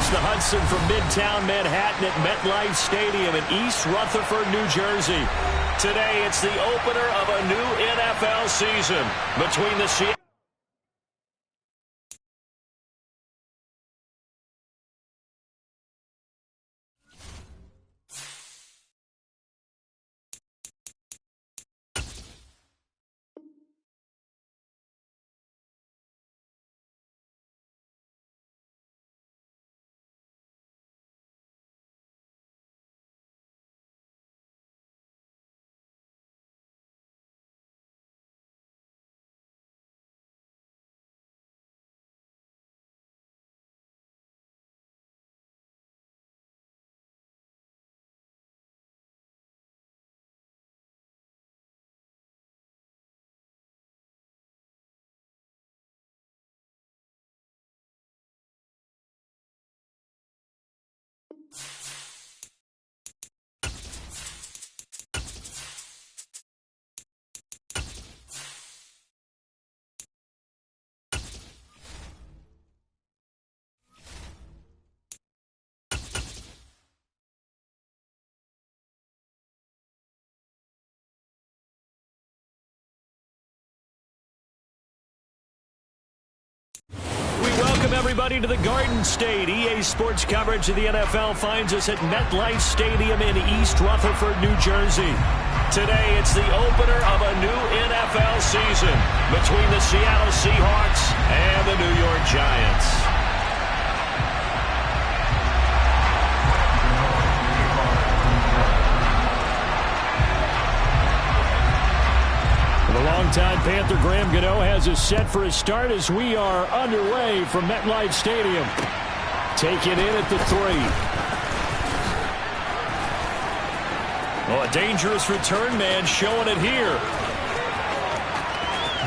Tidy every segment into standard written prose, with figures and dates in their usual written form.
across the Hudson from Midtown Manhattan at MetLife Stadium in East Rutherford, New Jersey. Today, it's the opener of a new NFL season between the Seahawks. Welcome, everybody, to the Garden State. EA Sports coverage of the NFL finds us at MetLife Stadium in East Rutherford, New Jersey. Today, it's the opener of a new NFL season between the Seattle Seahawks and the New York Giants. The longtime Panther Graham Gano has us set for a start as we are underway from MetLife Stadium. Taken in at the 3. Oh, a dangerous return man showing it here.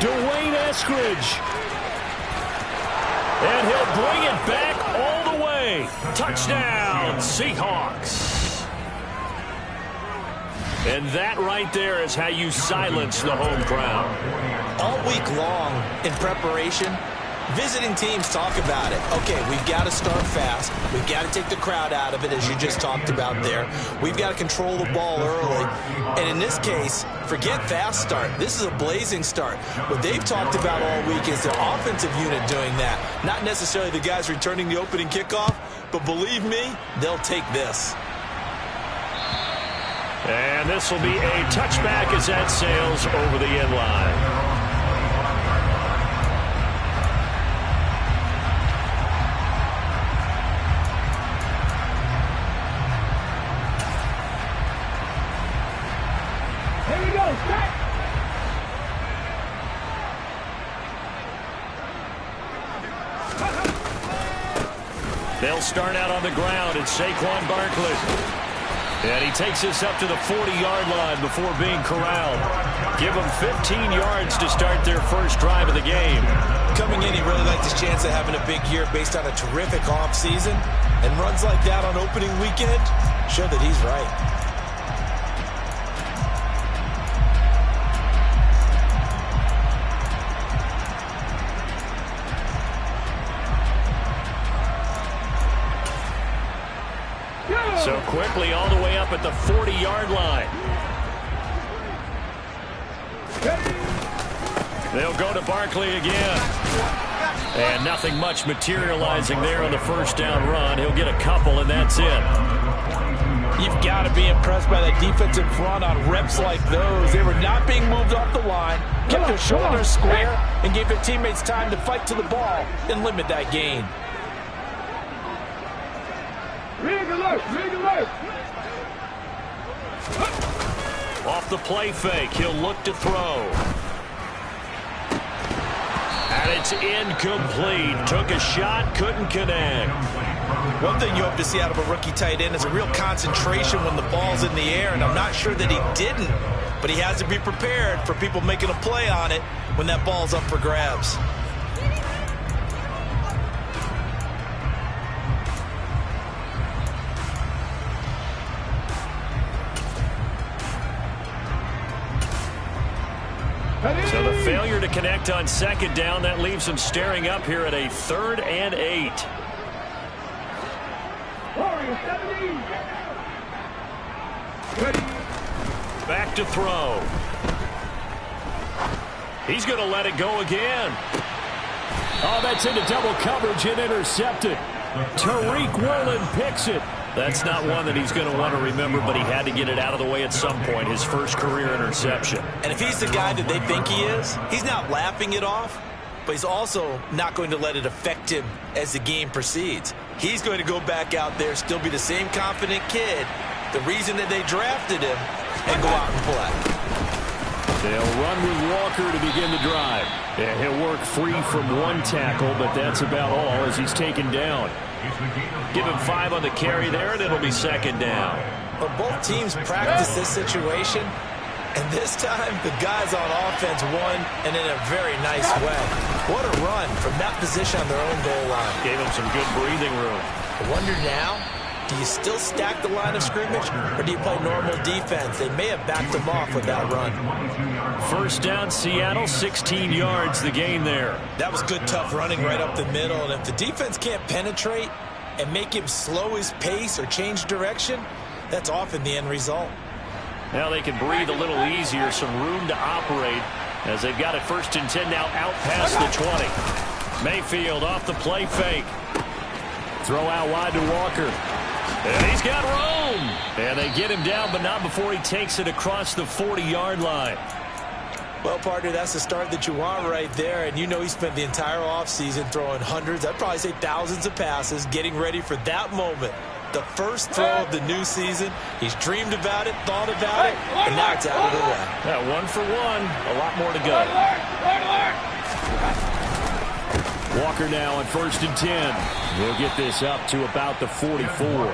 Dwayne Eskridge. And he'll bring it back all the way. Touchdown, Seahawks. And that right there is how you silence the home crowd. All week long in preparation, visiting teams talk about it. Okay, we've got to start fast. We've got to take the crowd out of it, as you just talked about there. We've got to control the ball early. And in this case, forget fast start. This is a blazing start. What they've talked about all week is the offensive unit doing that. Not necessarily the guys returning the opening kickoff, but believe me, they'll take this. And this will be a touchback as that sails over the end line. Here we go, set! They'll start out on the ground. It's Saquon Barkley. And he takes us up to the 40-yard line before being corralled. Give them 15 yards to start their first drive of the game. Coming in, he really liked his chance of having a big year based on a terrific offseason. And runs like that on opening weekend show that he's right. So quickly all the way up at the 40-yard line. They'll go to Barkley again. And nothing much materializing there on the first down run. He'll get a couple, and that's it. You've got to be impressed by that defensive front on reps like those. They were not being moved off the line, kept their shoulders square, and gave their teammates time to fight to the ball and limit that gain. Off the play fake, he'll look to throw. And it's incomplete. Took a shot, couldn't connect. One thing you hope to see out of a rookie tight end is a real concentration when the ball's in the air, and I'm not sure that he didn't, but he has to be prepared for people making a play on it when that ball's up for grabs. So the failure to connect on second down, that leaves them staring up here at a 3rd and 8. Back to throw. He's going to let it go again. Oh, that's into double coverage and intercepted. Tariq Woolen picks it. That's not one that he's going to want to remember, but he had to get it out of the way at some point, his first career interception. And if he's the guy that they think he is, he's not laughing it off, but he's also not going to let it affect him as the game proceeds. He's going to go back out there, still be the same confident kid, the reason that they drafted him, and go out and play. They'll run with Walker to begin the drive. And he'll work free from one tackle, but that's about all as he's taken down. Give him 5 on the carry there, and it'll be second down. But both teams practice this situation, and this time the guys on offense won, and in a very nice way. What a run from that position on their own goal line. Gave him some good breathing room. I wonder now, do you still stack the line of scrimmage, or do you play normal defense? They may have backed them off with that run. First down, Seattle, 16 yards, the gain there. That was good, tough running right up the middle, and if the defense can't penetrate and make him slow his pace or change direction, that's often the end result. Now they can breathe a little easier, some room to operate as they've got it first and 10 now out past the 20. Mayfield off the play fake. Throw out wide to Walker. And he's got room. And they get him down, but not before he takes it across the 40-yard line. Well, partner, that's the start that you want right there. And you know he spent the entire offseason throwing hundreds, I'd probably say thousands of passes, getting ready for that moment. The first throw of the new season. He's dreamed about it, thought about it, and now it's out of the way. Yeah, 1 for 1. A lot more to go. Walker now on first and 10. We'll get this up to about the 44.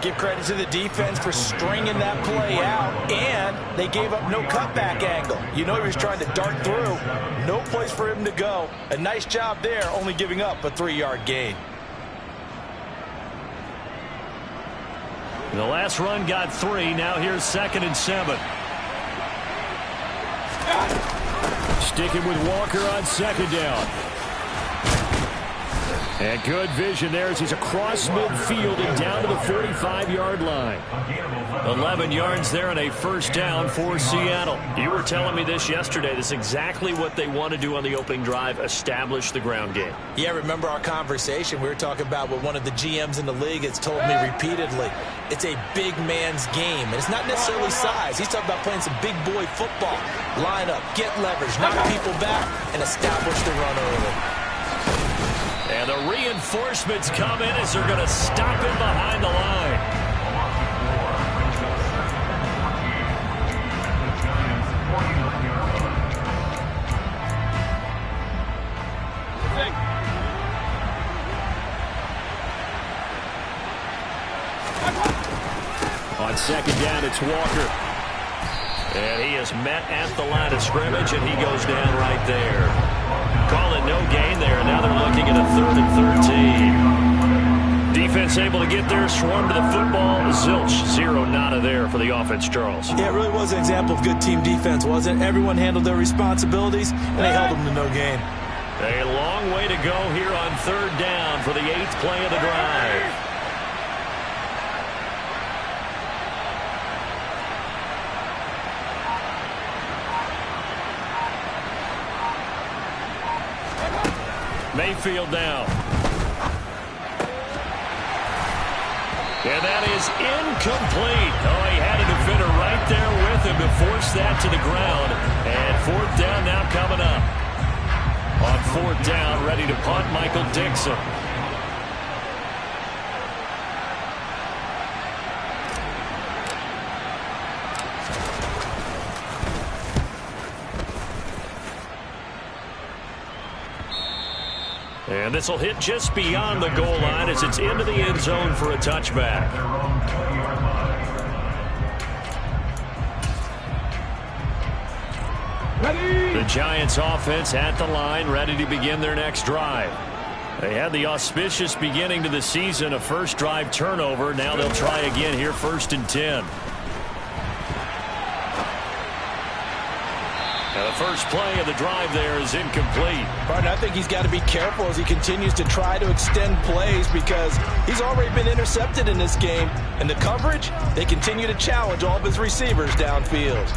Give credit to the defense for stringing that play out, and they gave up no cutback angle. You know he was trying to dart through. No place for him to go. A nice job there, only giving up a 3-yard gain. The last run got 3. Now here's second and 7. Sticking with Walker on second down. And good vision there as he's across midfield and down to the 45-yard line. 11 yards there and a first down for Seattle. You were telling me this yesterday. This is exactly what they want to do on the opening drive, establish the ground game. Yeah, remember our conversation? We were talking about what one of the GMs in the league has told me repeatedly. It's a big man's game, and it's not necessarily size. He's talking about playing some big boy football. Line up, get leverage, knock people back, and establish the run early. And the reinforcements come in as they're going to stop him behind the line. On second down, it's Walker. And he is met at the line of scrimmage, and he goes down right there. Call it no gain there. Now they're looking at a 3rd and 13. Defense able to get there, swarm to the football. Zilch, 0 nada there for the offense, Charles. Yeah, it really was an example of good team defense, wasn't it? Everyone handled their responsibilities, and they held them to no gain. A long way to go here on 3rd down for the 8th play of the drive. Mayfield now. And that is incomplete. Oh, he had a defender right there with him to force that to the ground. And 4th down now coming up. On 4th down, ready to punt, Michael Dixon. And this will hit just beyond the goal line as it's into the end zone for a touchback. The Giants offense at the line, ready to begin their next drive. They had the auspicious beginning to the season, a first drive turnover. Now they'll try again here, 1st and 10. And the first play of the drive there is incomplete. Partner, I think he's got to be careful as he continues to try to extend plays because he's already been intercepted in this game. And the coverage, they continue to challenge all of his receivers downfield.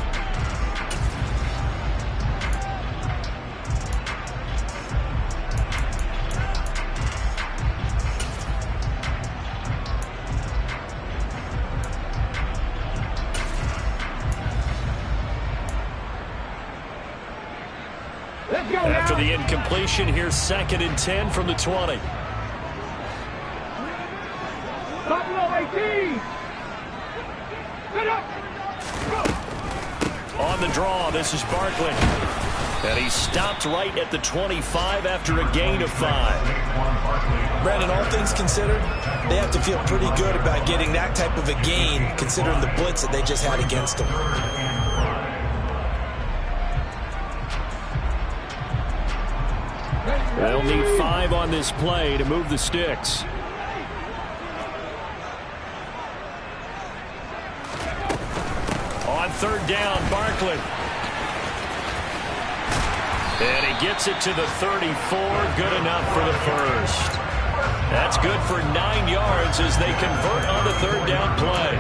After the incompletion, here's 2nd and 10 from the 20. On the draw, this is Barkley. And he stopped right at the 25 after a gain of 5. Brandon, all things considered, they have to feel pretty good about getting that type of a gain considering the blitz that they just had against them. They'll need 5 on this play to move the sticks. On 3rd down, Barkley. And he gets it to the 34. Good enough for the first. That's good for 9 yards as they convert on the 3rd down play.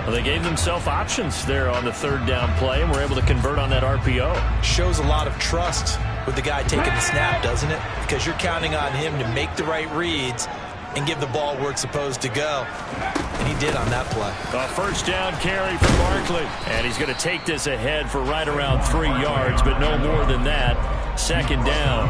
Well, they gave themselves options there on the 3rd down play and were able to convert on that RPO. Shows a lot of trust with the guy taking the snap, doesn't it? Because you're counting on him to make the right reads and give the ball where it's supposed to go. And he did on that play. A 1st down carry for Barkley. And he's going to take this ahead for right around 3 yards, but no more than that. 2nd down.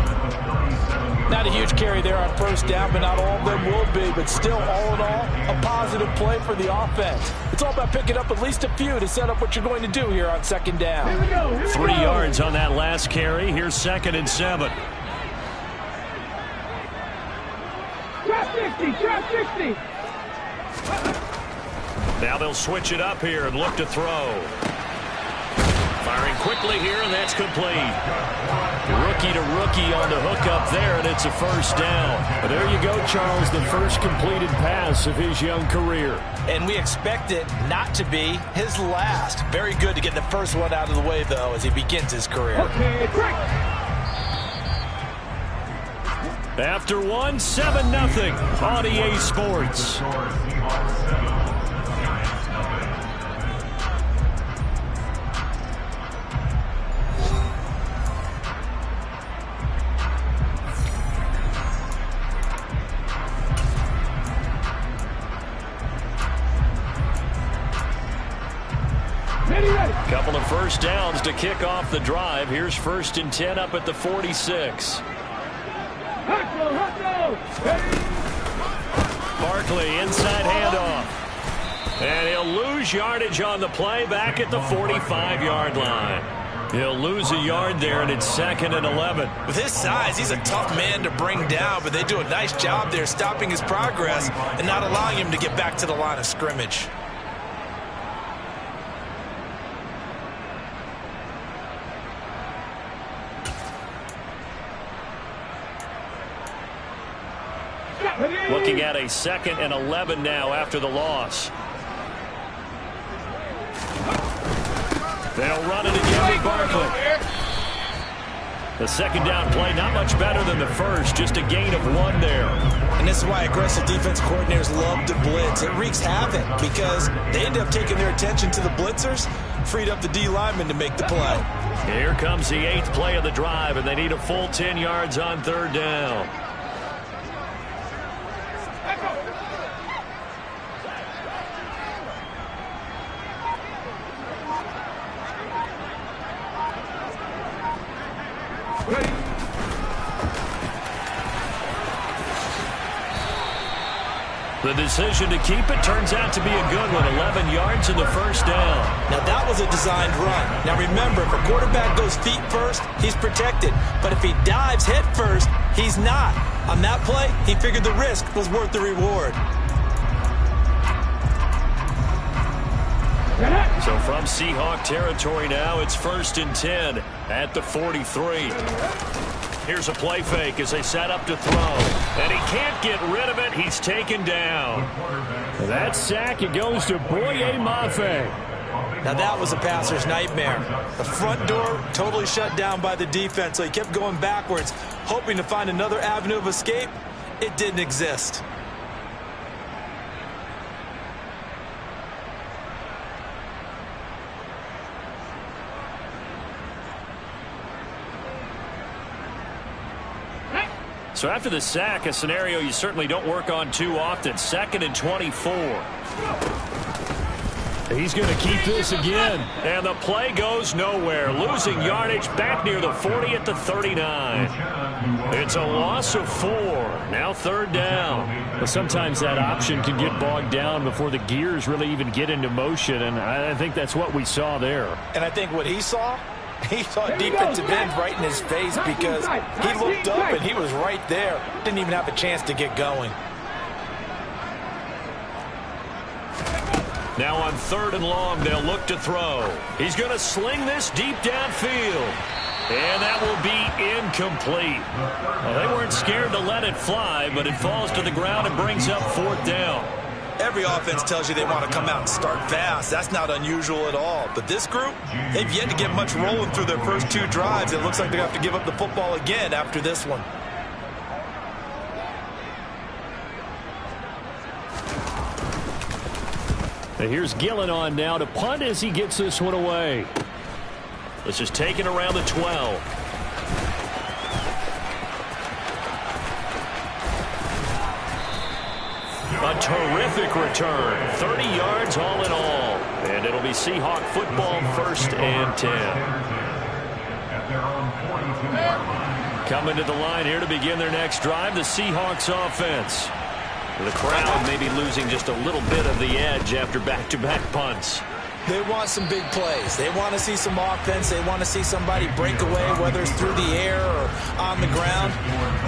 Not a huge carry there on 1st down, but not all of them will be. But still, all in all, a positive play for the offense. It's all about picking up at least a few to set up what you're going to do here on 2nd down. 3 yards on that last carry. Here's 2nd and 7. Trap 60. Now they'll switch it up here and look to throw. Firing quickly here, and that's complete. Rookie to rookie on the hookup there, and it's a 1st down. But there you go, Charles, the first completed pass of his young career. And we expect it not to be his last. Very good to get the first one out of the way, though, as he begins his career. Okay, quick. After 1, 7-0 on EA Sports. Couple of 1st downs to kick off the drive. Here's 1st and 10 up at the 46. Barkley, inside handoff. And he'll lose yardage on the play back at the 45-yard line. He'll lose a yard there, and it's 2nd and 11. With his size, he's a tough man to bring down, but they do a nice job there stopping his progress and not allowing him to get back to the line of scrimmage. Looking at a 2nd and 11 now after the loss. They'll run it again with Barkley. The 2nd down play, not much better than the first, just a gain of 1 there. And this is why aggressive defense coordinators love to blitz. It wreaks havoc because they end up taking their attention to the blitzers, freed up the D lineman to make the play. Here comes the 8th play of the drive, and they need a full 10 yards on 3rd down. The decision to keep it turns out to be a good one. 11 yards in the 1st down. Now, that was a designed run. Now, remember, if a quarterback goes feet first, he's protected. But if he dives head first, he's not. On that play, he figured the risk was worth the reward. So from Seahawk territory now, it's 1st and 10 at the 43. Here's a play fake as they set up to throw. And he can't get rid of it. He's taken down. That sack, it goes to Boye Mafe. Now that was a passer's nightmare. The front door totally shut down by the defense, so he kept going backwards, hoping to find another avenue of escape. It didn't exist. So after the sack, a scenario you certainly don't work on too often. 2nd and 24. He's going to keep this again. And the play goes nowhere. Losing yardage back near the 40 at the 39. It's a loss of 4. Now 3rd down. Well, sometimes that option can get bogged down before the gears really even get into motion, and I think that's what we saw there. And I think what he saw defensive end right in his face because he looked up and he was right there. Didn't even have a chance to get going. Now on 3rd and long, they'll look to throw. He's going to sling this deep downfield. And that will be incomplete. Well, they weren't scared to let it fly, but it falls to the ground and brings up 4th down. Every offense tells you they want to come out and start fast. That's not unusual at all. But this group, they've yet to get much rolling through their first 2 drives. It looks like they're going to have to give up the football again after this one. Now here's Gillen on now to punt as he gets this one away. This is taken around the 12. A terrific return. 30 yards all in all. And it'll be Seahawk football, 1st and 10. Coming to the line here to begin their next drive, the Seahawks offense. The crowd may be losing just a little bit of the edge after back-to-back punts. They want some big plays. They want to see some offense. They want to see somebody break away, whether it's through the air or on the ground.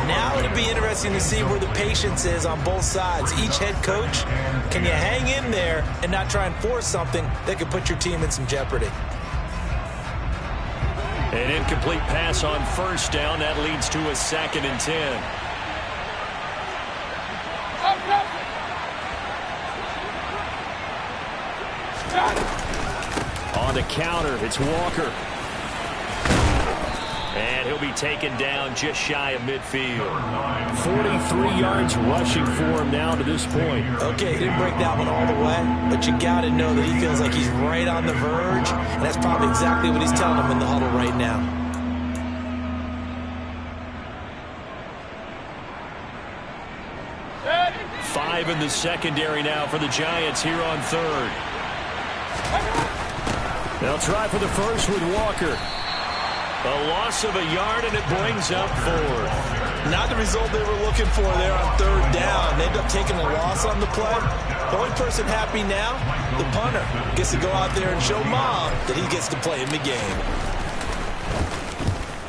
Now it'll be interesting to see where the patience is on both sides. Each head coach, can you hang in there and not try and force something that could put your team in some jeopardy? An incomplete pass on 1st down. That leads to a 2nd and 10. On the counter, it's Walker. And he'll be taken down just shy of midfield. 43 yards rushing for him now to this point. Okay, he didn't break that one all the way, but you got to know that he feels like he's right on the verge, and that's probably exactly what he's telling him in the huddle right now. Five in the secondary now for the Giants here on 3rd. They'll try for the first with Walker. A loss of a yard, and it brings up 4th. Not the result they were looking for there on 3rd down. They end up taking a loss on the play. The only person happy now, the punter, gets to go out there and show Mom that he gets to play in the game.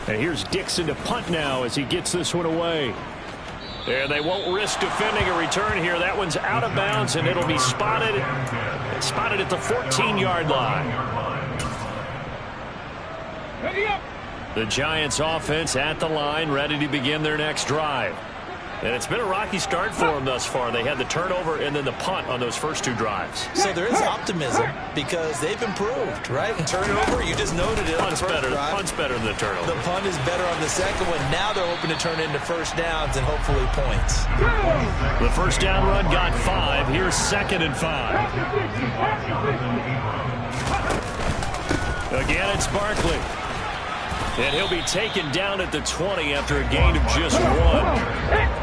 And here's Dixon to punt now as he gets this one away. And they won't risk defending a return here. That one's out of bounds, and it'll be spotted at the 14-yard line. The Giants offense at the line, ready to begin their next drive. And it's been a rocky start for them thus far. They had the turnover and then the punt on those first 2 drives. So there is optimism because they've improved, right? And turnover, you just noted it on the first drive. Punt's better than the turnover. The punt is better on the second one. Now they're hoping to turn into first downs and hopefully points. The first down run got 5. Here's 2nd and 5. Again, it's Barkley. And he'll be taken down at the 20 after a gain of just 1.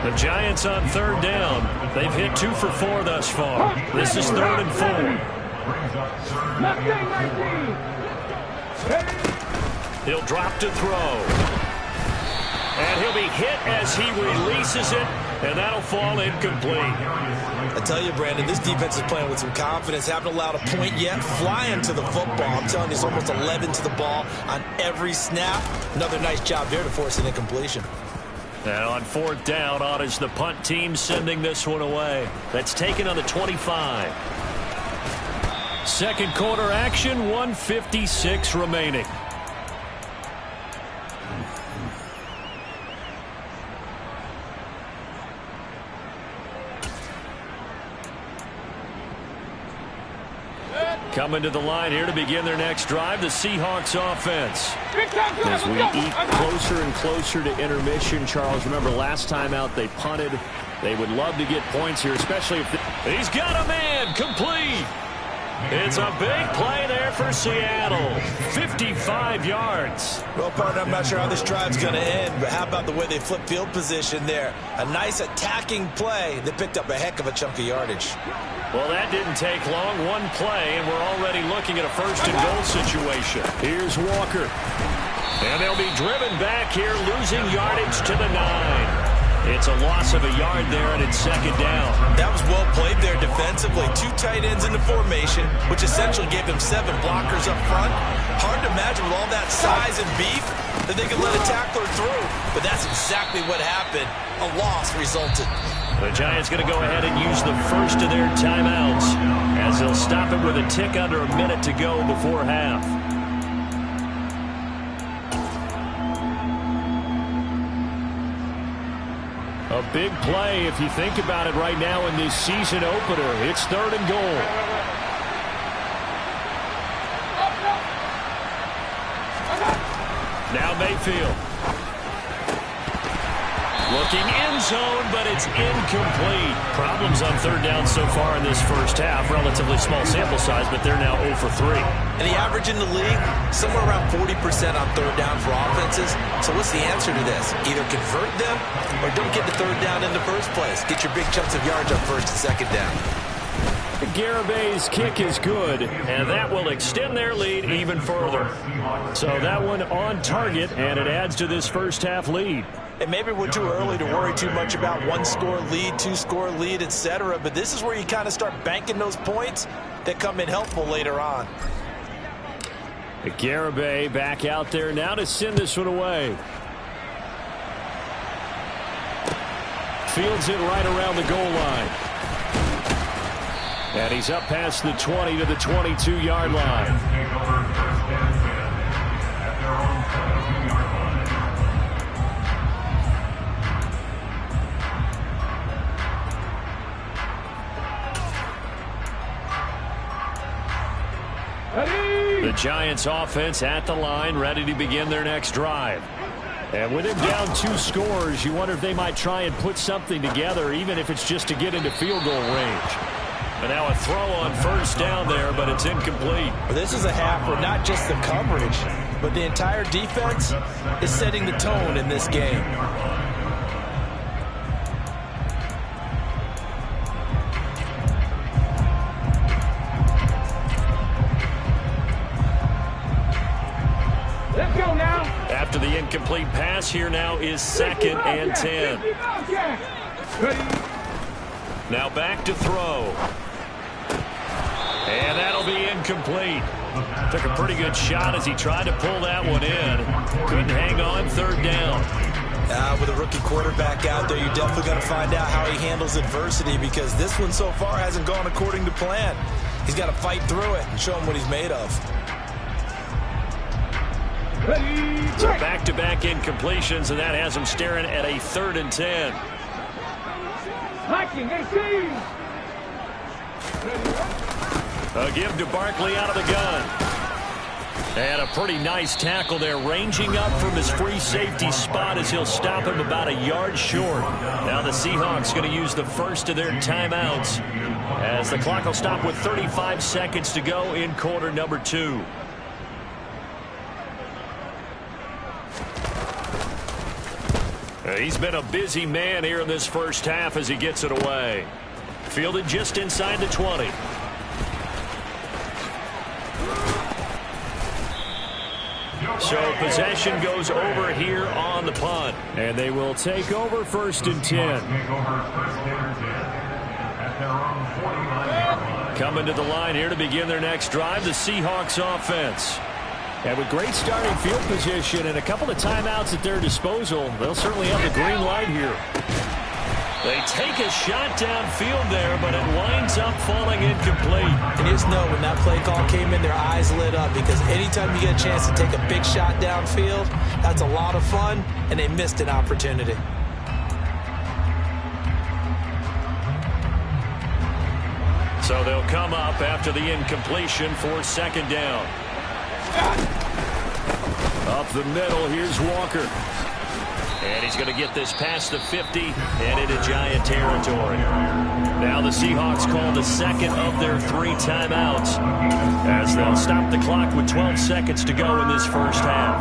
The Giants on 3rd down. They've hit 2 for 4 thus far. This is 3rd and 4. He'll drop to throw. And he'll be hit as he releases it, and that'll fall incomplete. I tell you, Brandon, this defense is playing with some confidence. Haven't allowed a point yet. Flying to the football. I'm telling you, it's almost 11 to the ball on every snap. Another nice job there to force an incompletion. Now on 4th down, on is the punt team sending this one away. That's taken on the 25. Second quarter action, 1:56 remaining. Coming to the line here to begin their next drive, the Seahawks offense. As we eat closer and closer to intermission, Charles, remember last time out they punted. They would love to get points here, especially if he's got a man complete. It's a big play there for Seattle. 55 yards. Well, partner, I'm not sure how this drive's going to end, but how about the way they flip field position there? A nice attacking play that picked up a heck of a chunk of yardage. Well, that didn't take long. One play, and we're already looking at a first-and-goal situation. Here's Walker. And they'll be driven back here, losing yardage to the 9. It's a loss of a yard there, and it's second down. That was well played there defensively. 2 tight ends in the formation, which essentially gave them 7 blockers up front. Hard to imagine with all that size and beef that they could let a tackler through. But that's exactly what happened. A loss resulted. The Giants going to go ahead and use the first of their timeouts as they'll stop it with a tick under a minute to go before half. A big play if you think about it right now in this season opener. It's 3rd and goal. Now Mayfield. Looking end zone, but it's incomplete. Problems on 3rd down so far in this first half. Relatively small sample size, but they're now 0 for 3. And the average in the league, somewhere around 40% on 3rd down for offenses. So what's the answer to this? Either convert them or don't get the 3rd down in the first place. Get your big chunks of yards up 1st and 2nd down. Garabay's kick is good, and that will extend their lead even further. So that one on target, and it adds to this first half lead. And maybe we're too early to worry too much about 1-score lead, 2-score lead, etc. But this is where you kind of start banking those points that come in helpful later on. Garibay back out there now to send this one away. Fields it right around the goal line. And he's up past the 20 to the 22-yard line. The Giants offense at the line, ready to begin their next drive. And with him down 2 scores, you wonder if they might try and put something together, even if it's just to get into field goal range. And now a throw on 1st down there, but it's incomplete. Well, this is a half where not just the coverage, but the entire defense is setting the tone in this game. After the incomplete pass, here now is 2nd and 10. Now back to throw. And that'll be incomplete. Took a pretty good shot as he tried to pull that one in. Couldn't hang on 3rd down. With a rookie quarterback out there, you're definitely going to find out how he handles adversity, because this one so far hasn't gone according to plan. He's got to fight through it and show him what he's made of. So back-to-back incompletions, and that has him staring at a 3rd and 10. A give to Barkley out of the gun. And a pretty nice tackle there, ranging up from his free safety spot as he'll stop him about a yard short. Now the Seahawks going to use the first of their timeouts as the clock will stop with 35 seconds to go in quarter number 2. He's been a busy man here in this first half as he gets it away. Fielded just inside the 20. So possession goes over here on the punt. And they will take over 1st and 10. Coming to the line here to begin their next drive, the Seahawks offense. And with great starting field position and a couple of timeouts at their disposal, they'll certainly have the green light here. They take a shot downfield there, but it winds up falling incomplete. And you just know when that play call came in, their eyes lit up, because anytime you get a chance to take a big shot downfield, that's a lot of fun, and they missed an opportunity. So they'll come up after the incompletion for second down. Up the middle, here's Walker. And he's going to get this past the 50 and into Giant territory. Now the Seahawks call the second of their 3 timeouts as they'll stop the clock with 12 seconds to go in this first half.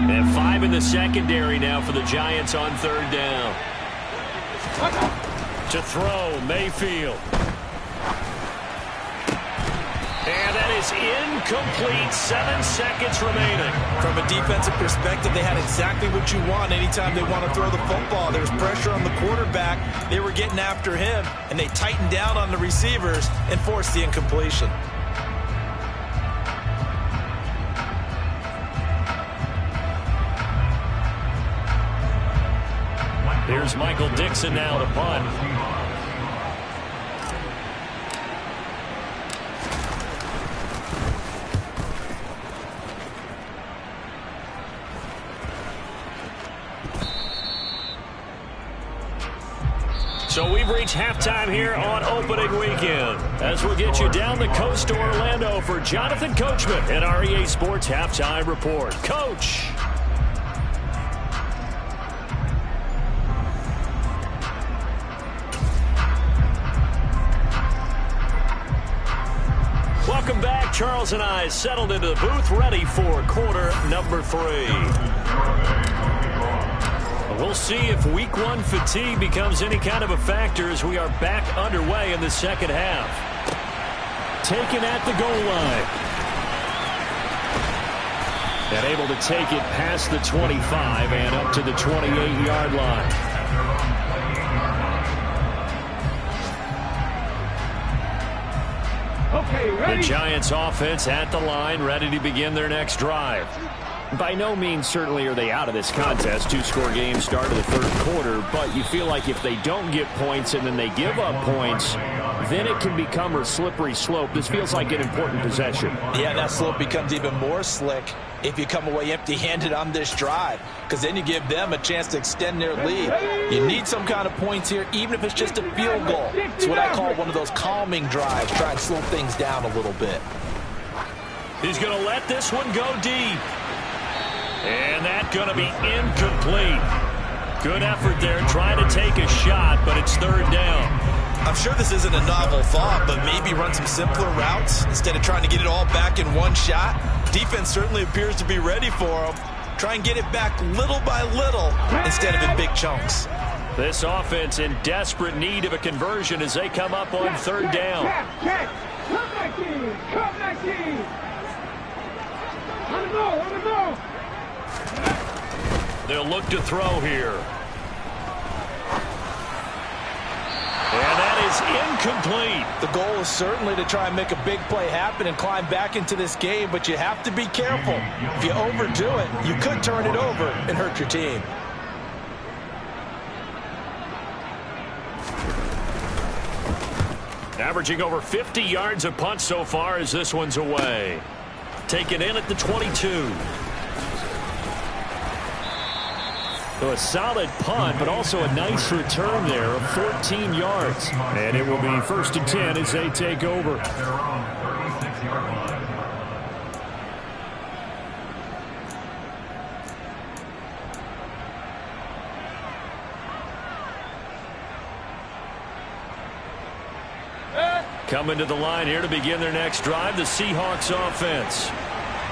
And 5 in the secondary now for the Giants on third down. To throw, Mayfield. And that is incomplete. 7 seconds remaining. From a defensive perspective, they had exactly what you want anytime they want to throw the football. There's pressure on the quarterback. They were getting after him, and they tightened down on the receivers and forced the incompletion. Here's Michael Dixon now to punt. So we've reached halftime here on opening weekend as we'll get you down the coast to Orlando for Jonathan Coachman and our EA Sports Halftime Report. Coach. Welcome back. Charles and I settled into the booth ready for quarter number 3. We'll see if week 1 fatigue becomes any kind of a factor as we are back underway in the second half. Taken at the goal line. And able to take it past the 25 and up to the 28-yard line. Okay, ready. The Giants offense at the line, ready to begin their next drive. By no means certainly are they out of this contest. 2-score game start of the third quarter, but you feel like if they don't get points and then they give up points, then it can become a slippery slope. This feels like an important possession. Yeah, that slope becomes even more slick if you come away empty-handed on this drive, because then you give them a chance to extend their lead. You need some kind of points here, even if it's just a field goal. It's what I call one of those calming drives. Try and slow things down a little bit. He's going to let this one go deep. And that's going to be incomplete. Good effort there trying to take a shot, but it's third down. I'm sure this isn't a novel thought, but maybe run some simpler routes instead of trying to get it all back in one shot. Defense certainly appears to be ready for them. Try and get it back little by little instead of in big chunks. This offense in desperate need of a conversion as they come up on third down. Come back in. Come back in. On the go. On the go. They'll look to throw here. And that is incomplete. The goal is certainly to try and make a big play happen and climb back into this game, but you have to be careful. If you overdo it, you could turn it over and hurt your team. Averaging over 50 yards a punt so far as this one's away. Taken in at the 22. So a solid punt, but also a nice return there of 14 yards. And it will be 1st and 10 as they take over. Coming to the line here to begin their next drive, the Seahawks offense.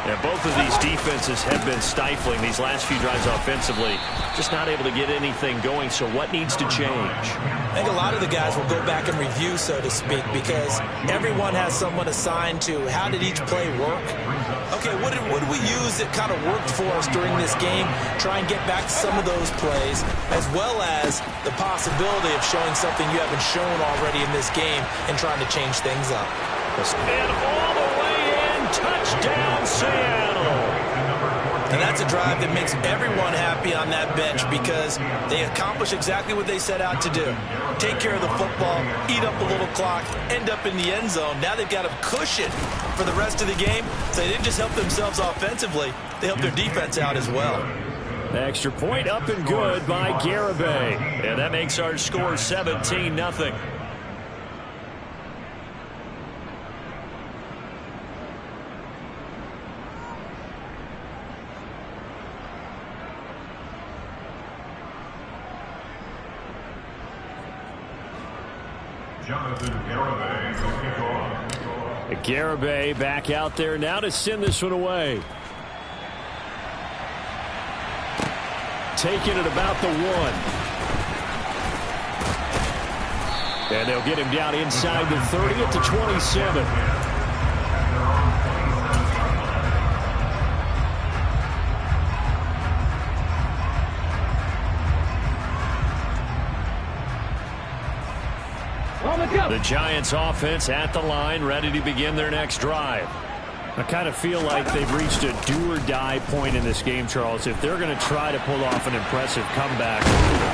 Yeah, both of these defenses have been stifling these last few drives offensively. Just not able to get anything going, so what needs to change? I think a lot of the guys will go back and review, so to speak, because everyone has someone assigned to how did each play work. Okay, what did we use that kind of worked for us during this game? Try and get back to some of those plays, as well as the possibility of showing something you haven't shown already in this game and trying to change things up. And all the way in, touchdown Seattle. And that's a drive that makes everyone happy on that bench because they accomplish exactly what they set out to do. Take care of the football, eat up a little clock, end up in the end zone. Now they've got a cushion for the rest of the game. So they didn't just help themselves offensively, they helped their defense out as well. Extra point up and good by Garibay. And that makes our score 17-0. Garibay back out there now to send this one away. Taking it about the 1. And they'll get him down inside the 30 at the 27. The Giants offense at the line, ready to begin their next drive. I kind of feel like they've reached a do-or-die point in this game, Charles. If they're going to try to pull off an impressive comeback,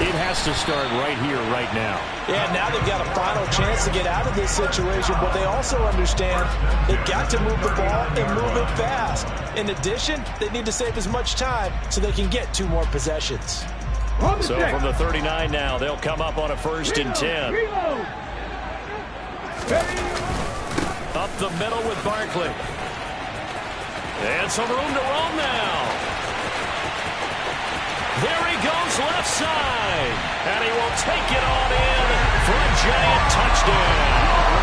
it has to start right here, right now. Yeah, now they've got a final chance to get out of this situation, but they also understand they've got to move the ball and move it fast. In addition, they need to save as much time so they can get 2 more possessions. So from the 39 now, they'll come up on a 1st and 10. Up the middle with Barkley. And some room to roam now. There he goes left side. And he will take it on in for a giant touchdown.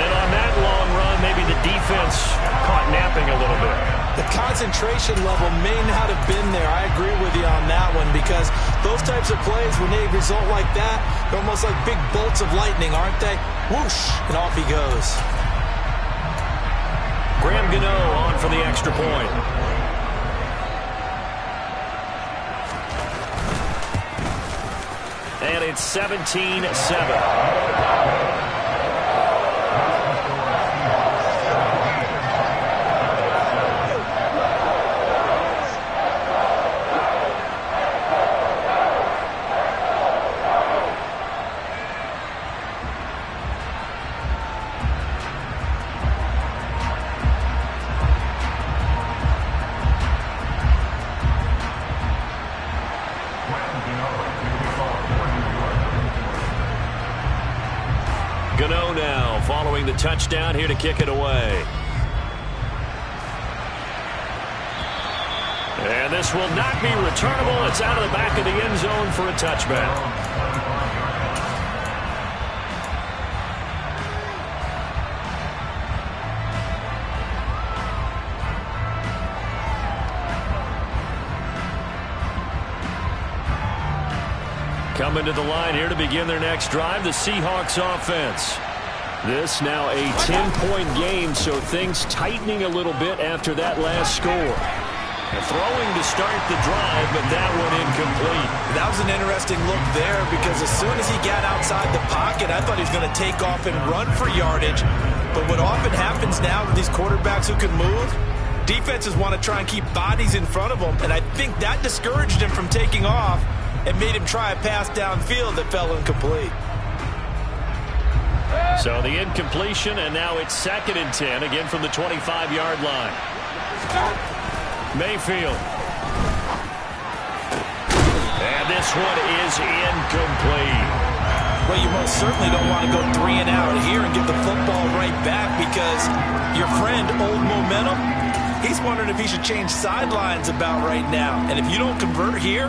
And on that long run, maybe the defense caught napping a little bit. The concentration level may not have been there. I agree with you on that one, because those types of plays, when they result like that, they're almost like big bolts of lightning, aren't they? Whoosh, and off he goes. Graham Gano on for the extra point. And it's 17-7. Gano now following the touchdown here to kick it away. And this will not be returnable. It's out of the back of the end zone for a touchback. Coming to the line here to begin their next drive, the Seahawks offense. This now a 10-point game, so things tightening a little bit after that last score. Throwing to start the drive, but that one incomplete. That was an interesting look there, because as soon as he got outside the pocket, I thought he was going to take off and run for yardage. But what often happens now with these quarterbacks who can move, defenses want to try and keep bodies in front of them, and I think that discouraged him from taking off and made him try a pass downfield that fell incomplete. So the incompletion, and now it's 2nd and 10, again from the 25-yard line. Mayfield. And this one is incomplete. Well, you most certainly don't want to go 3 and out here and give the football right back, because your friend, Old Momentum, he's wondering if he should change sidelines about right now. And if you don't convert here,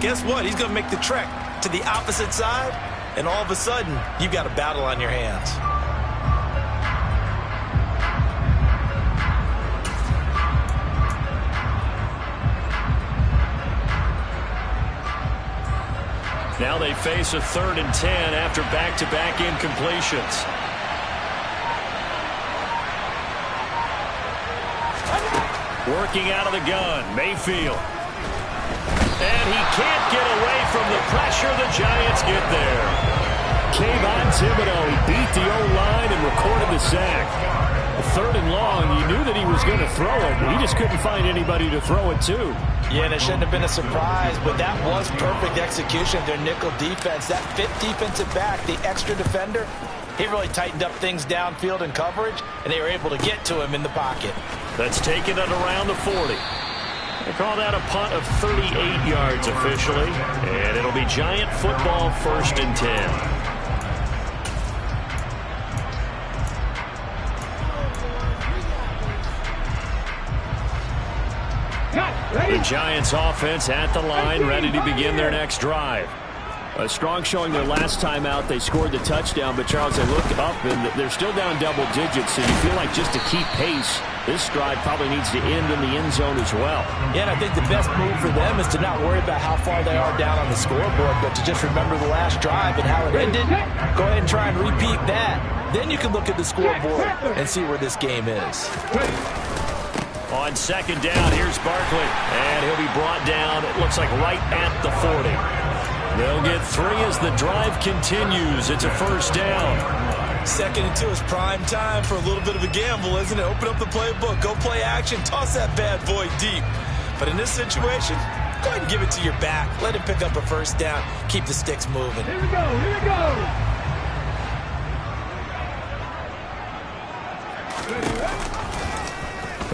guess what? He's going to make the trek to the opposite side, and all of a sudden, you've got a battle on your hands. Now they face a 3rd and 10 after back-to-back incompletions. Working out of the gun, Mayfield. And he can't get away from the pressure. The Giants get there. Kayvon Thibodeau, he beat the O-line and recorded the sack. 3rd and long, you knew that he was going to throw it. He just couldn't find anybody to throw it to. Yeah, and it shouldn't have been a surprise, but that was perfect execution of their nickel defense. That 5th defensive back, the extra defender, he really tightened up things downfield in coverage, and they were able to get to him in the pocket. That's taken it around the 40. They call that a punt of 38 yards officially, and it'll be Giant football 1st and 10. The Giants offense at the line, ready to begin their next drive. A strong showing their last time out. They scored the touchdown, but Charles, they look up and they're still down double digits, so you feel like just to keep pace, this drive probably needs to end in the end zone as well. Yeah, and I think the best move for them is to not worry about how far they are down on the scoreboard, but to just remember the last drive and how it ended. Go ahead and try and repeat that. Then you can look at the scoreboard and see where this game is. On second down, here's Barkley, and he'll be brought down, it looks like right at the 40. They'll get 3 as the drive continues. It's a first down. 2nd and 2 is prime time for a little bit of a gamble, isn't it? Open up the playbook, go play action, toss that bad boy deep. But in this situation, go ahead and give it to your back. Let him pick up a first down. Keep the sticks moving. Here we go, here we go.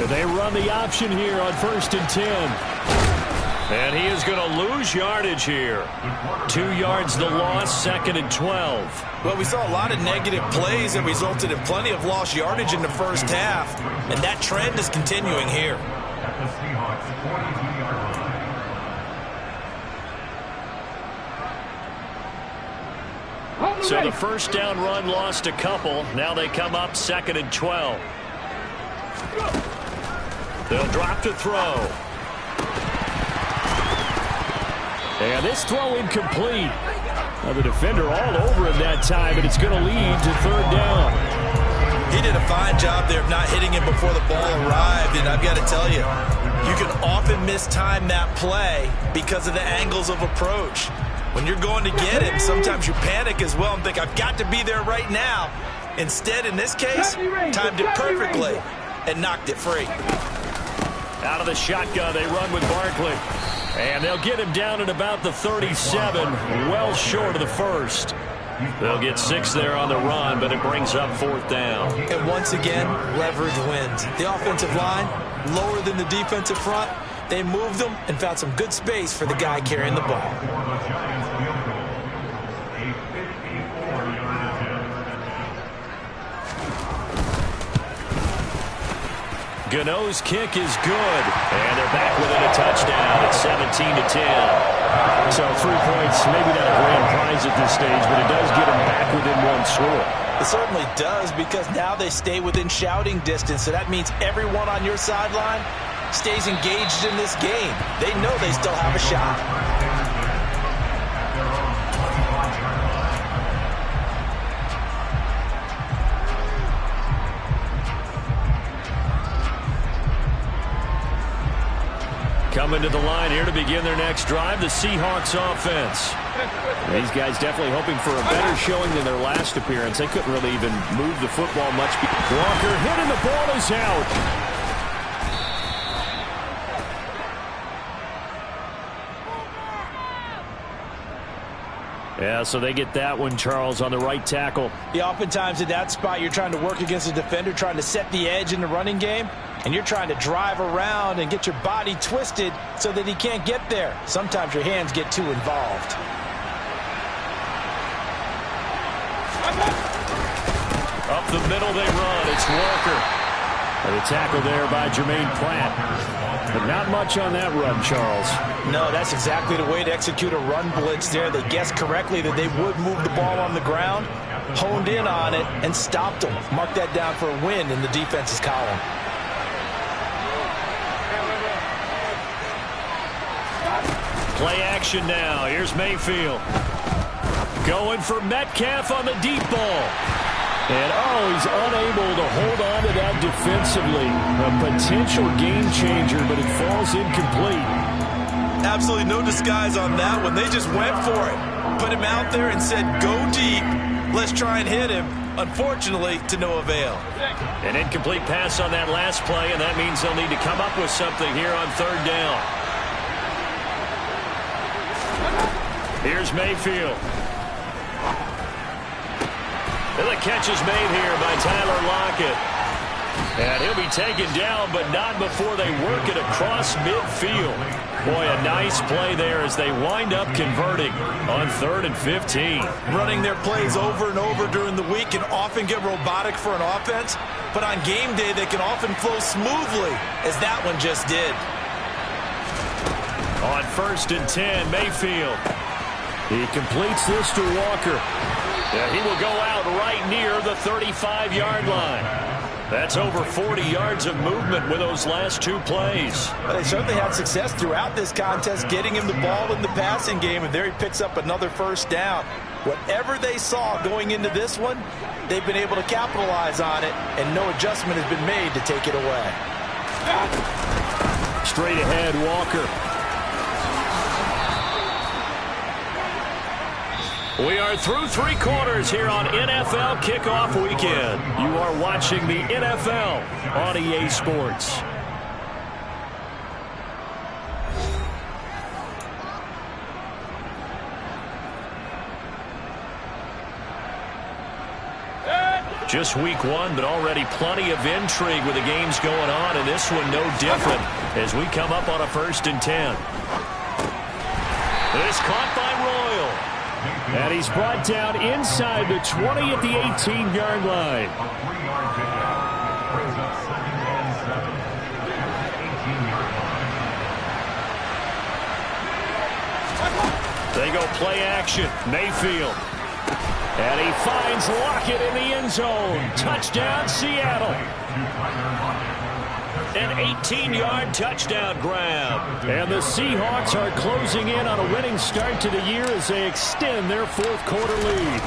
They run the option here on 1st and 10. And he is going to lose yardage here. 2 yards the loss, 2nd and 12. Well, we saw a lot of negative plays that resulted in plenty of lost yardage in the first half. And that trend is continuing here. At the Seahawks 42-yard line. So the first down run lost a couple. Now they come up 2nd and 12. They'll drop to throw. And this throw incomplete. Now the defender all over him that time, and it's going to lead to 3rd down. He did a fine job there of not hitting him before the ball arrived, and I've got to tell you, you can often mistime that play because of the angles of approach. When you're going to get him, sometimes you panic as well and think, I've got to be there right now. Instead, in this case, timed it perfectly and knocked it free. Out of the shotgun, they run with Barkley. And they'll get him down at about the 37, well short of the first. They'll get 6 there on the run, but it brings up 4th down. And once again, leverage wins. The offensive line, lower than the defensive front. They moved them and found some good space for the guy carrying the ball. Gano's kick is good, and they're back within a touchdown at 17-10. So 3 points, maybe not a grand prize at this stage, but it does get them back within 1 score. It certainly does, because now they stay within shouting distance, so that means everyone on your sideline stays engaged in this game. They know they still have a shot. Coming to the line here to begin their next drive, the Seahawks offense. These guys definitely hoping for a better showing than their last appearance. They couldn't really even move the football much. Walker hit and the ball is out. Yeah, so they get that one, Charles, on the right tackle. Yeah, oftentimes in that spot, you're trying to work against a defender, trying to set the edge in the running game, and you're trying to drive around and get your body twisted so that he can't get there. Sometimes your hands get too involved. Up the middle they run. It's Walker. And the tackle there by Jermaine Pratt. But not much on that run, Charles. No, that's exactly the way to execute a run blitz there. They guessed correctly that they would move the ball on the ground, honed in on it, and stopped them. Mark that down for a win in the defense's column. Play action now. Here's Mayfield. Going for Metcalf on the deep ball. And, he's unable to hold on to that defensively. A potential game changer, but it falls incomplete. Absolutely no disguise on that one. They just went for it. Put him out there and said, go deep. Let's try and hit him. Unfortunately, to no avail. An incomplete pass on that last play, and that means they'll need to come up with something here on 3rd down. Here's Mayfield. And the catch is made here by Tyler Lockett. And he'll be taken down, but not before they work it across midfield. Boy, a nice play there as they wind up converting on 3rd and 15. Running their plays over and over during the week can often get robotic for an offense, but on game day they can often flow smoothly, as that one just did. On 1st and 10, Mayfield. He completes this to Walker. Yeah, he will go out right near the 35-yard line. That's over 40 yards of movement with those last two plays. But they certainly had success throughout this contest, getting him the ball in the passing game, and there he picks up another first down. Whatever they saw going into this one, they've been able to capitalize on it, and no adjustment has been made to take it away. Straight ahead, Walker. We are through three quarters here on NFL Kickoff Weekend. You are watching the NFL on EA Sports. Just week one, but already plenty of intrigue with the games going on, and this one no different as we come up on a 1st and 10. This caught by Royal. And he's brought down inside the 20 at the 18-yard line. A 3-yard pickup brings up 2nd and 7 at the 18-yard line. They go play action. Mayfield. And he finds Lockett in the end zone. Touchdown, Seattle. An 18-yard touchdown grab. And the Seahawks are closing in on a winning start to the year as they extend their 4th quarter lead.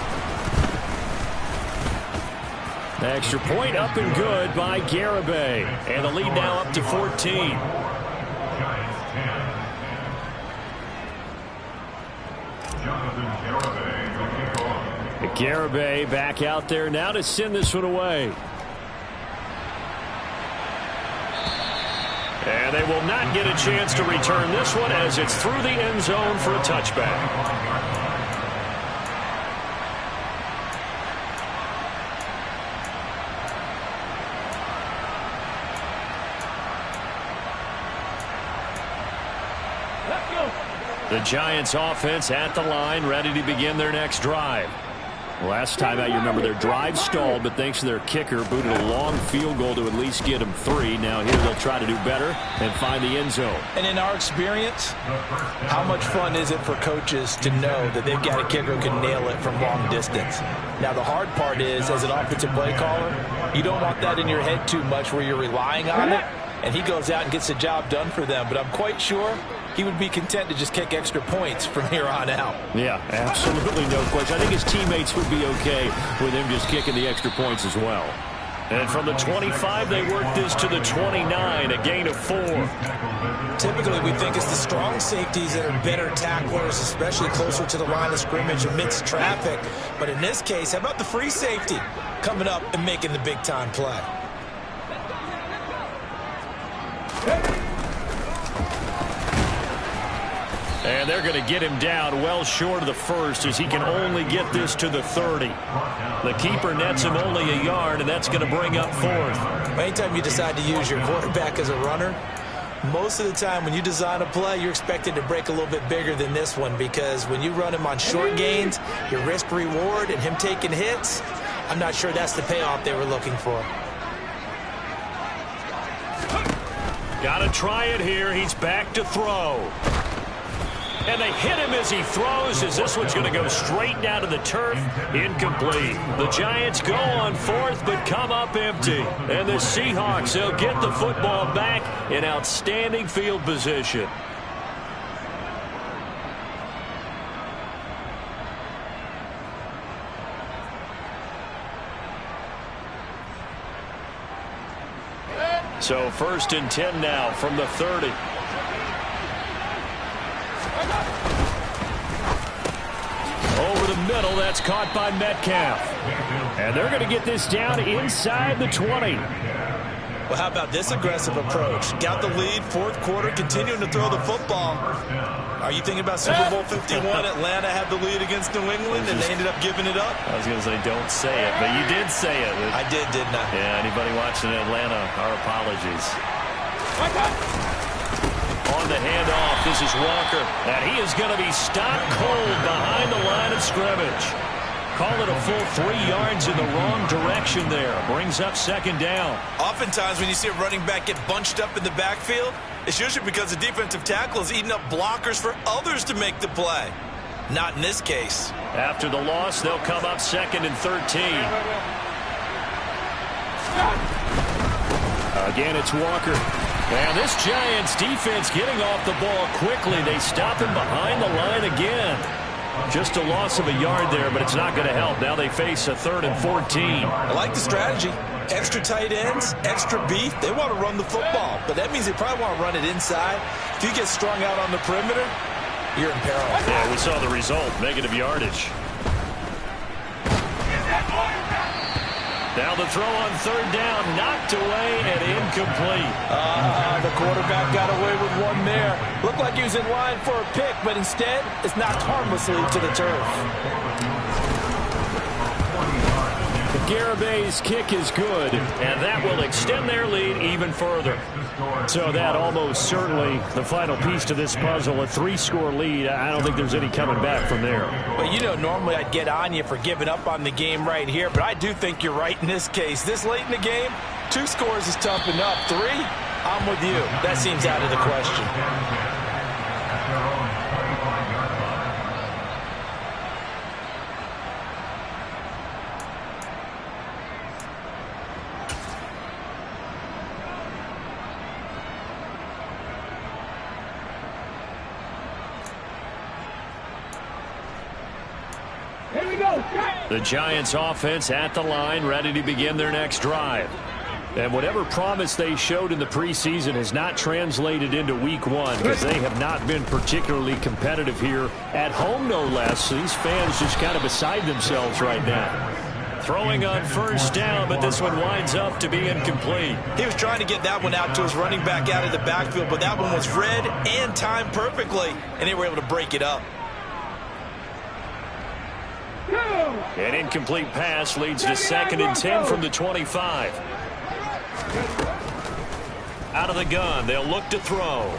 Extra point up and good by Garibay. And the lead now up to 14. Garibay back out there now to send this one away. And they will not get a chance to return this one as it's through the end zone for a touchback. The Giants offense at the line, ready to begin their next drive. Last time out, you remember their drive stalled, but thanks to their kicker, booted a long field goal to at least get them 3. Now here they'll try to do better and find the end zone. And in our experience, how much fun is it for coaches to know that they've got a kicker who can nail it from long distance? Now the hard part is, as an offensive play caller, you don't want that in your head too much where you're relying on it, and he goes out and gets the job done for them. But I'm quite sure he would be content to just kick extra points from here on out. Yeah, absolutely no question. I think his teammates would be okay with him just kicking the extra points as well. And from the 25, they work this to the 29, a gain of 4. Typically, we think it's the strong safeties that are better tacklers, especially closer to the line of scrimmage amidst traffic. But in this case, how about the free safety coming up and making the big-time play? And they're going to get him down well short of the 1st as he can only get this to the 30. The keeper nets him only a yard, and that's going to bring up 4th. Anytime you decide to use your quarterback as a runner, most of the time when you design a play, you're expected to break a little bit bigger than this one, because when you run him on short gains, your risk-reward and him taking hits, I'm not sure that's the payoff they were looking for. Got to try it here. He's back to throw. And they hit him as he throws, as this one's going to go straight down to the turf. Incomplete. The Giants go on 4th, but come up empty. And the Seahawks, they'll get the football back in outstanding field position. So 1st and 10 now from the 30. Over the middle, that's caught by Metcalf. And they're going to get this down inside the 20. Well, how about this aggressive approach? Got the lead, 4th quarter, continuing to throw the football. Are you thinking about Super Bowl 51? Atlanta had the lead against New England, and they ended up giving it up? I was going to say, don't say it, but you did say it. I did, didn't I? Yeah, anybody watching Atlanta, our apologies. On the handoff, this is Walker. And he is going to be stopped cold behind the line of scrimmage. Call it a full 3 yards in the wrong direction there. Brings up 2nd down. Oftentimes when you see a running back get bunched up in the backfield, it's usually because the defensive tackle is eating up blockers for others to make the play. Not in this case. After the loss, they'll come up 2nd and 13. Again, it's Walker. And this Giants defense getting off the ball quickly. They stop him behind the line again. Just a loss of a yard there, but it's not going to help. Now they face a 3rd and 14. I like the strategy. Extra tight ends, extra beef. They want to run the football, but that means they probably want to run it inside. If you get strung out on the perimeter, you're in peril. Yeah, we saw the result, negative yardage. Now the throw on 3rd down, knocked away and incomplete. The quarterback got away with one there. Looked like he was in line for a pick, but instead, it's knocked harmlessly to the turf. Garabay's kick is good, and that will extend their lead even further. So that almost certainly the final piece to this puzzle, a 3-score lead. I don't think there's any coming back from there. Well, you know, normally I'd get on you for giving up on the game right here, but I do think you're right in this case. This late in the game, 2 scores is tough enough. 3, I'm with you. That seems out of the question. The Giants offense at the line, ready to begin their next drive. And whatever promise they showed in the preseason has not translated into week 1 because they have not been particularly competitive here at home, no less. These fans just kind of beside themselves right now. Throwing on 1st down, but this one winds up to be incomplete. He was trying to get that one out to his running back out of the backfield, but that one was read and timed perfectly, and they were able to break it up. An incomplete pass leads to 2nd and 10 from the 25. Out of the gun, they'll look to throw.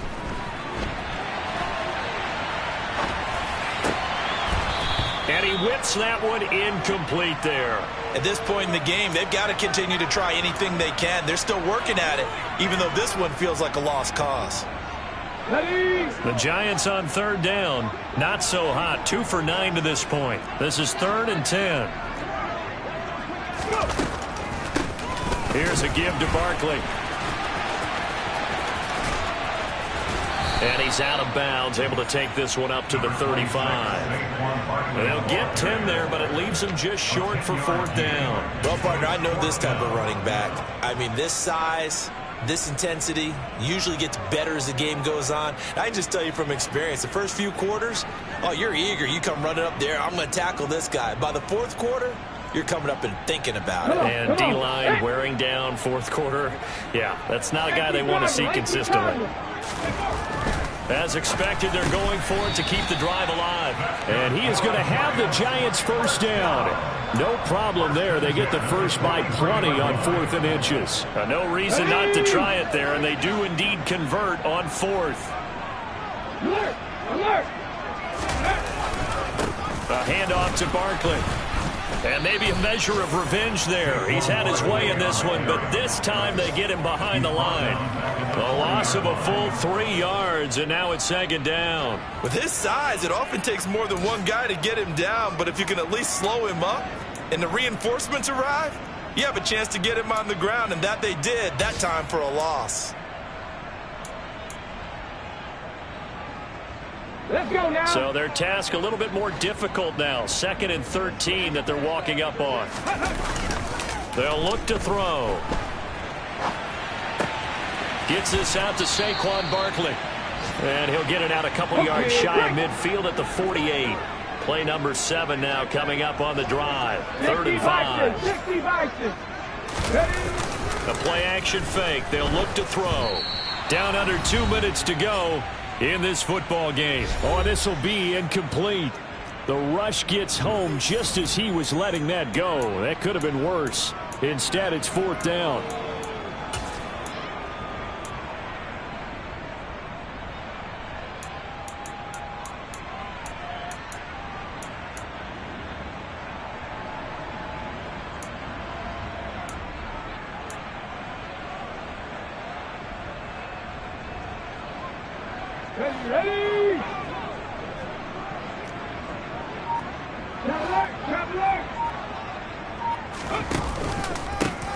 And he whips that one incomplete there. At this point in the game, they've got to continue to try anything they can. They're still working at it, even though this one feels like a lost cause. The Giants on 3rd down. Not so hot. 2 for 9 to this point. This is 3rd and 10. Here's a give to Barkley. And he's out of bounds, able to take this one up to the 35. They'll get 10 there, but it leaves them just short for 4th down. Well, partner, I know this type of running back. I mean, this size, this intensity usually gets better as the game goes on. I can just tell you from experience, the first few quarters, oh, you're eager. You come running up there, I'm going to tackle this guy. By the 4th quarter, you're coming up and thinking about it. And D-line wearing down 4th quarter. Yeah, that's not a guy they want to see consistently. As expected, they're going for it to keep the drive alive. And he is going to have the Giants 1st down. No problem there. They get the first by plenty on 4th and inches. No reason not to try it there, and they do indeed convert on 4th. A handoff to Barkley. And maybe a measure of revenge there. He's had his way in this one, but this time they get him behind the line. A loss of a full 3 yards, and now it's 2nd down. With his size, it often takes more than one guy to get him down, but if you can at least slow him up and the reinforcements arrive, you have a chance to get him on the ground, and that they did, that time for a loss. Let's go now. So their task a little bit more difficult now. 2nd and 13 that they're walking up on. They'll look to throw. Gets this out to Saquon Barkley. And he'll get it out a couple yards shy of midfield at the 48. Play number 7 now coming up on the drive. 3rd and 5. A play action fake. They'll look to throw. Down under 2 minutes to go in this football game. Oh, this will be incomplete. The rush gets home just as he was letting that go. That could have been worse. Instead, it's 4th down.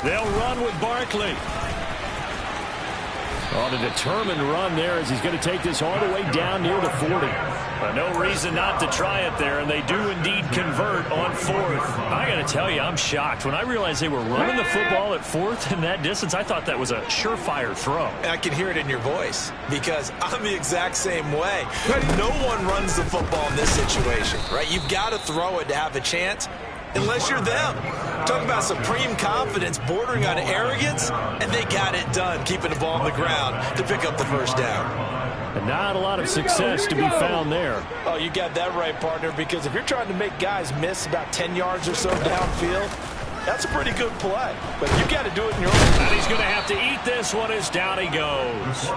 They'll run with Barkley. On a determined run there as he's going to take this all the way down near the 40. No reason not to try it there, and they do indeed convert on 4th. I got to tell you, I'm shocked. When I realized they were running the football at 4th in that distance, I thought that was a surefire throw. I can hear it in your voice because I'm the exact same way. No one runs the football in this situation, right? You've got to throw it to have a chance. Unless you're them. Talk about supreme confidence bordering on arrogance, and they got it done, keeping the ball on the ground to pick up the first down. And not a lot of success to be found there. Oh, you got that right, partner, because if you're trying to make guys miss about 10 yards or so downfield, that's a pretty good play. But you got to do it in your own. And he's going to have to eat this one as down he goes.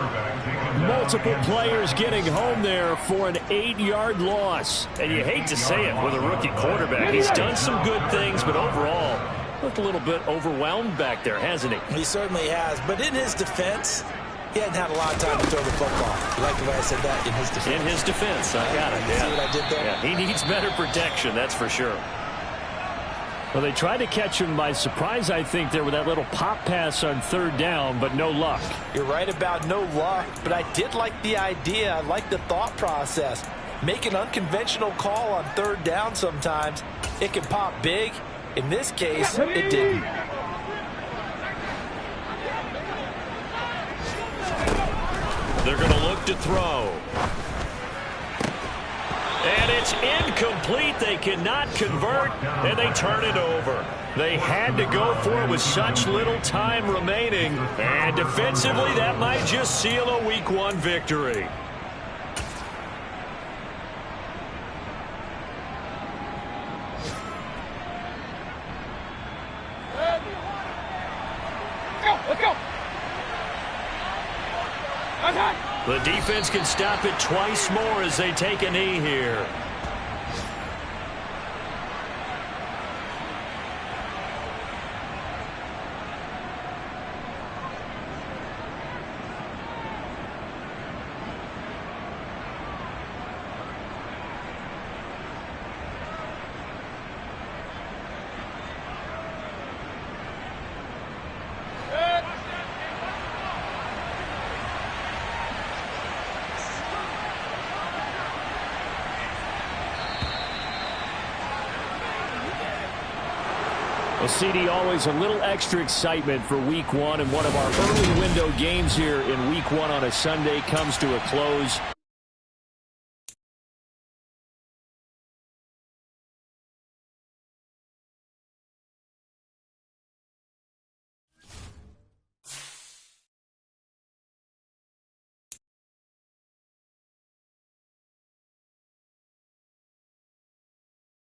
Multiple players getting home there for an 8-yard loss. And you hate to say it with a rookie quarterback. He's done some good things, but overall, looked a little bit overwhelmed back there, hasn't he? He certainly has. But in his defense, he hadn't had a lot of time to throw the football. You like the way I said that? In his defense. In his defense, I got it. See what I did there? Yeah, he needs better protection, that's for sure. Well, they tried to catch him by surprise, I think, there with that little pop pass on 3rd down, but no luck. You're right about no luck, but I did like the idea. I like the thought process. Make an unconventional call on 3rd down sometimes. It can pop big. In this case, it didn't. They're going to look to throw. And it's incomplete. They cannot convert, and they turn it over. They had to go for it with such little time remaining. And defensively, that might just seal a Week 1 victory. Let's go. The defense can stop it twice more as they take a knee here. Well, CD, always a little extra excitement for Week 1, and one of our early window games here in Week 1 on a Sunday comes to a close.